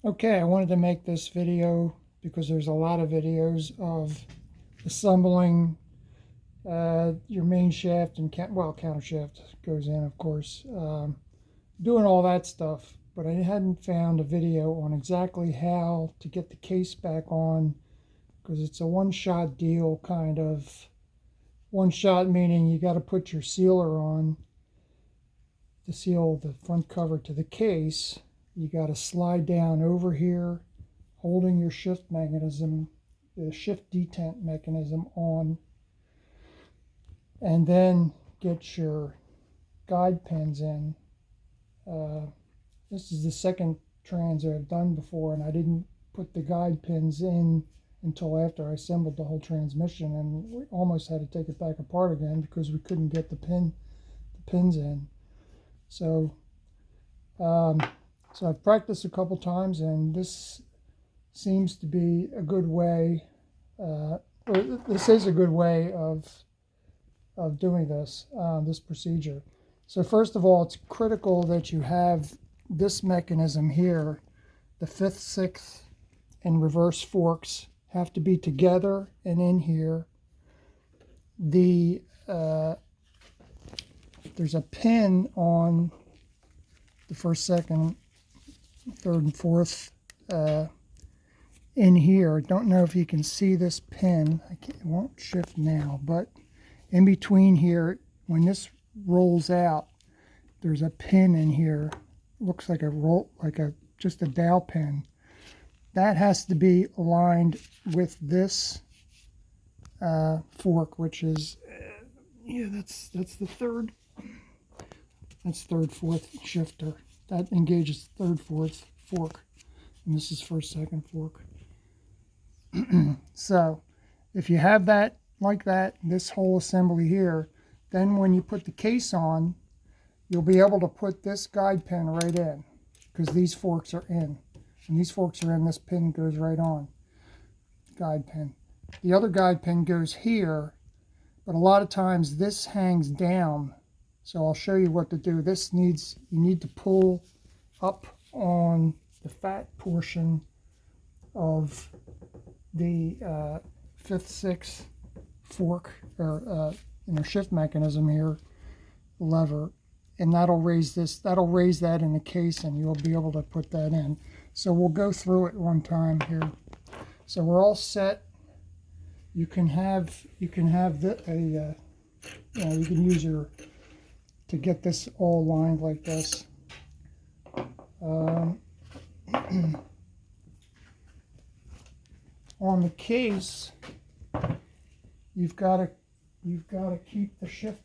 Okay, I wanted to make this video because there's a lot of videos of assembling your main shaft and counter shaft goes in, of course, doing all that stuff. But I hadn't found a video on exactly how to get the case back on, because it's a one-shot deal, kind of. One shot meaning you got to put your sealer on to seal the front cover to the case. You got to slide down over here, holding your shift mechanism, the shift detent mechanism on, and then get your guide pins in. This is the second trans I've done before, and I didn't put the guide pins in until after I assembled the whole transmission, and we almost had to take it back apart again because we couldn't get the pins in. So I've practiced a couple times, and this seems to be a good way. This is a good way of doing this procedure. So first of all, it's critical that you have this mechanism here. The 5th, 6th, and reverse forks have to be together and in here. There's a pin on the 1st, 2nd, 3rd, and 4th in here. Don't know if you can see this pin. It won't shift now, but in between here, when this rolls out, there's a pin in here. Looks like just a dowel pin. That has to be aligned with this fork, which is that's the 3rd. That's 3rd, 4th shifter. That engages 3rd, 4th fork, and this is 1st, 2nd fork. So if you have that like that, this whole assembly here, then when you put the case on, you'll be able to put this guide pin right in, because these forks are in. When these forks are in, this pin goes right on. Guide pin. The other guide pin goes here, but a lot of times this hangs down. So I'll show you what to do. You need to pull up on the fat portion of the 5th, 6th fork or shift mechanism here, lever, and that'll raise that in the case, and you'll be able to put that in. So we'll go through it one time here. So we're all set. You can use your to get this all lined like this. On the case, you've got to keep the shift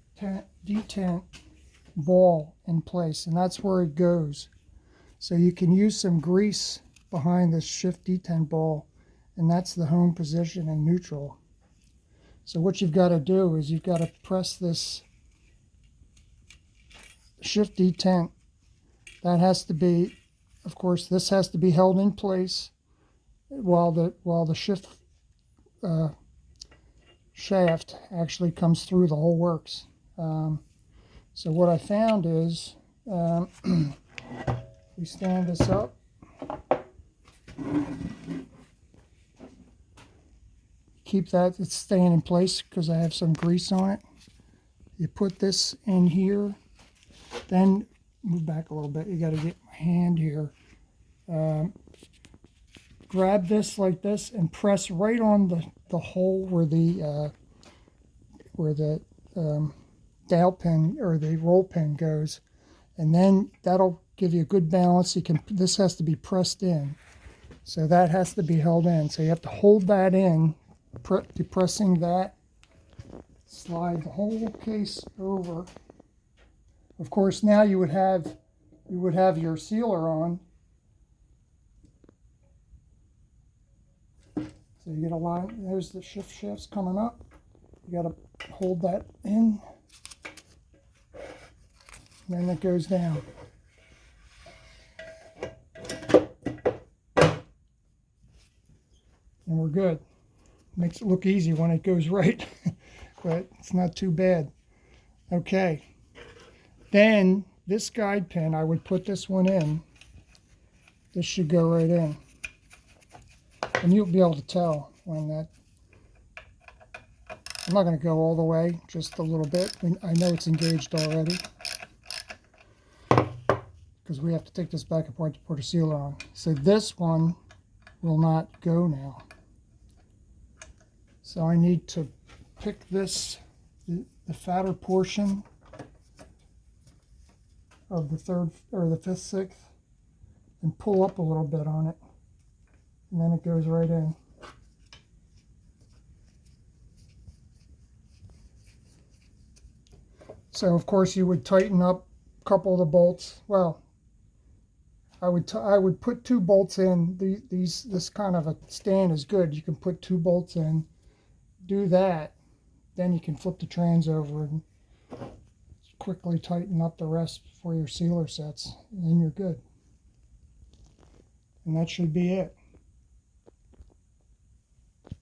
detent ball in place, and that's where it goes. So you can use some grease behind the shift detent ball, and that's the home position in neutral. So what you've got to do is you've got to press this shift detent. That has to be, of course, this has to be held in place while the shift shaft actually comes through the whole works. So what I found is we stand this up. Keep that, it's staying in place because I have some grease on it. You put this in here, then move back a little bit. You got to get my hand here. Grab this like this and press right on the hole where the dowel pin or the roll pin goes, and then that'll give you a good balance. This has to be pressed in, so that has to be held in. So you have to hold that in, depressing that. Slide the whole case over. Of course, now you would have your sealer on. So you get a line. There's the shift shafts coming up. You got to hold that in. And then it goes down. And we're good. Makes it look easy when it goes right, but it's not too bad. Okay. Then this guide pin, I would put this one in. this should go right in. And you'll be able to tell when that, I'm not going to go all the way, just a little bit. I know it's engaged already, because we have to take this back apart to put a sealer on. So this one will not go now. So I need to pick this, the fatter portion of the third or the fifth, sixth, and pull up a little bit on it, and then it goes right in. So of course you would tighten up a couple of the bolts. Well, I would put 2 bolts in. This kind of a stand is good. You can put 2 bolts in. Do that, then you can flip the trans over and quickly tighten up the rest before your sealer sets, and then you're good. And that should be it.